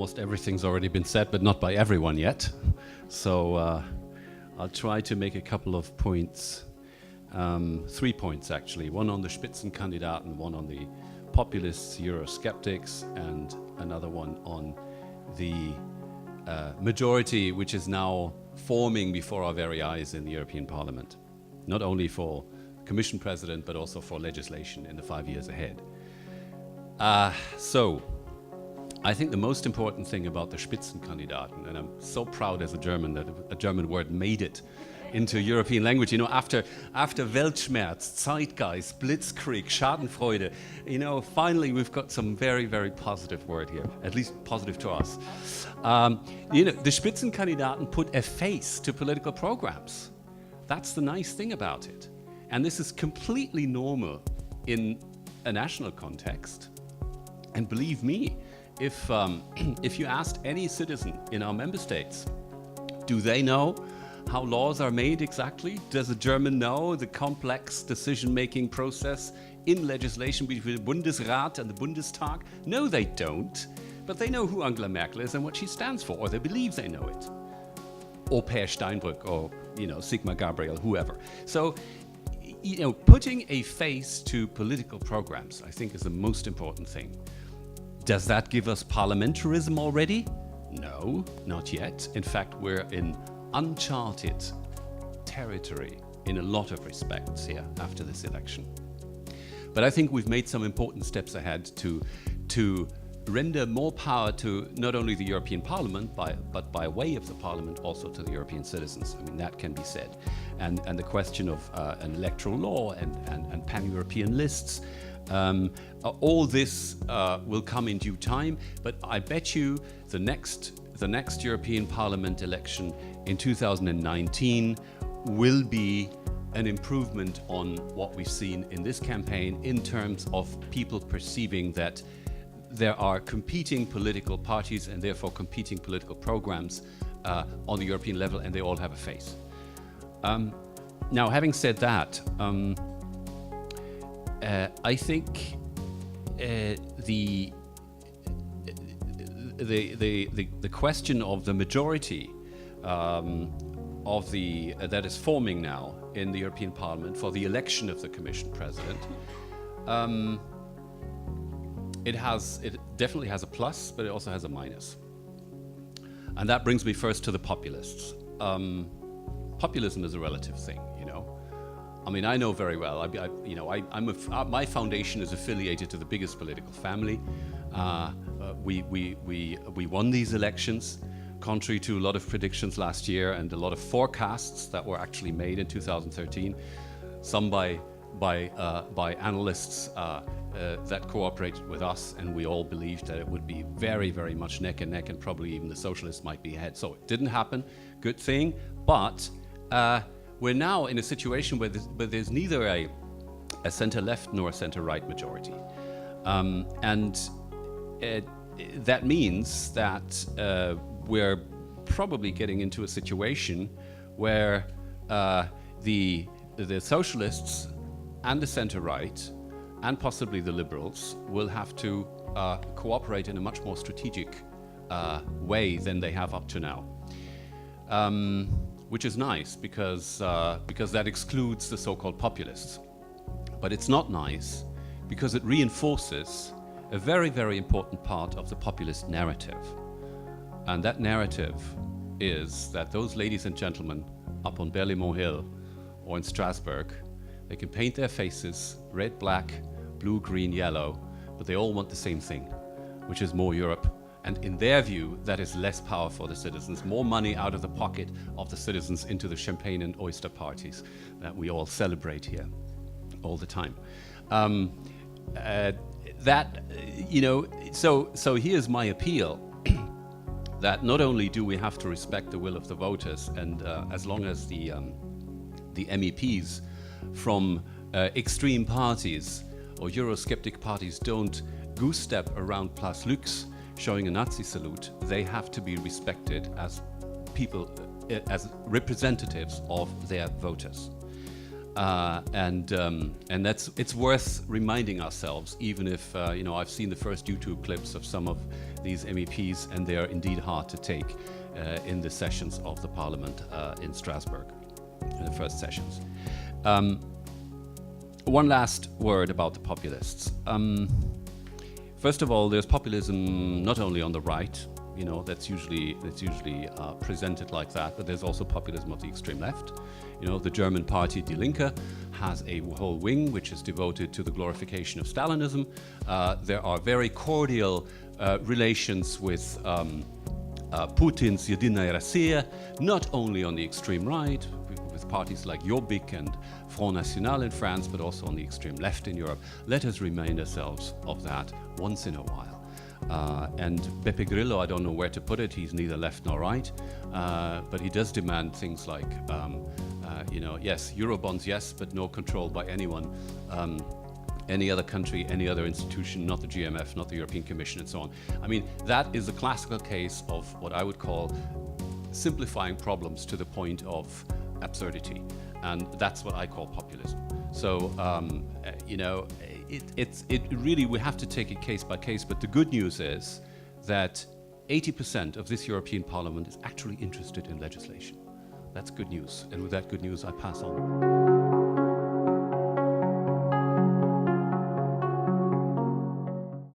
almost everything's already been said, but not by everyone yet. So I'll try to make a couple of points, 3 points actually, one on the Spitzenkandidaten, one on the populists, Eurosceptics, and another one on the majority which is now forming before our very eyes in the European Parliament, not only for Commission President, but also for legislation in the 5 years ahead. So, I think the most important thing about the Spitzenkandidaten, and I'm so proud as a German that a German word made it into European language. You know, after Weltschmerz, Zeitgeist, Blitzkrieg, Schadenfreude, you know, finally we've got some very, very positive word here, at least positive to us. You know, the Spitzenkandidaten put a face to political programs. That's the nice thing about it. And this is completely normal in a national context. And believe me, if you asked any citizen in our member states, do they know how laws are made exactly? Does a German know the complex decision-making process in legislation between the Bundesrat and the Bundestag? No, they don't. But they know who Angela Merkel is and what she stands for, or they believe they know it. Or Per Steinbrück, or, you know, Sigmar Gabriel, whoever. So, you know, putting a face to political programs, I think, is the most important thing. Does that give us parliamentarism already? No, not yet. In fact, we're in uncharted territory in a lot of respects here after this election. But I think we've made some important steps ahead to render more power to not only the European Parliament, but by way of the Parliament also to the European citizens. I mean, that can be said. And the question of an electoral law and pan-European lists, all this will come in due time, but I bet you the next European Parliament election in 2019 will be an improvement on what we've seen in this campaign in terms of people perceiving that there are competing political parties and therefore competing political programs on the European level, and they all have a face. Now, having said that, I think the question of the majority that is forming now in the European Parliament for the election of the Commission President, it definitely has a plus, but it also has a minus. And that brings me first to the populists. Populism is a relative thing, you know. I mean, I know very well. My foundation is affiliated to the biggest political family. We won these elections, contrary to a lot of predictions last year and a lot of forecasts that were actually made in 2013, some by analysts that cooperated with us, and we all believed that it would be very, very much neck and neck, and probably even the socialists might be ahead. So it didn't happen. Good thing, but we're now in a situation where there's neither a center-left nor a center-right majority. That means that we're probably getting into a situation where the socialists and the center-right and possibly the liberals will have to cooperate in a much more strategic way than they have up to now. Which is nice because that excludes the so-called populists. But it's not nice because it reinforces a very, very important part of the populist narrative. And that narrative is that those ladies and gentlemen up on Berlaymont Hill or in Strasbourg, they can paint their faces red, black, blue, green, yellow, but they all want the same thing, which is more Europe. And in their view, that is less power for the citizens, more money out of the pocket of the citizens into the champagne and oyster parties that we all celebrate here all the time. So here's my appeal, that not only do we have to respect the will of the voters, and as long as the MEPs from extreme parties or Eurosceptic parties don't goose step around Place Lux showing a Nazi salute, they have to be respected as people, as representatives of their voters. And it's worth reminding ourselves, even if you know, I've seen the first YouTube clips of some of these MEPs, and they are indeed hard to take in the sessions of the Parliament in Strasbourg, in the first sessions. One last word about the populists. First of all, there's populism not only on the right, you know, that's usually presented like that, but there's also populism of the extreme left. You know, the German party Die Linke has a whole wing which is devoted to the glorification of Stalinism. There are very cordial relations with Putin's Jedinaja Rusija, not only on the extreme right, with parties like Jobbik and Front National in France, but also on the extreme left in Europe. Let us remind ourselves of that once in a while. And Beppe Grillo, I don't know where to put it, he's neither left nor right, but he does demand things like, you know, yes, Eurobonds, yes, but no control by anyone, any other country, any other institution, not the GMF, not the European Commission, and so on. I mean, that is a classical case of what I would call simplifying problems to the point of absurdity, and that's what I call populism. So, you know, it really, we have to take it case by case, but the good news is that 80% of this European Parliament is actually interested in legislation. That's good news, and with that good news, I pass on.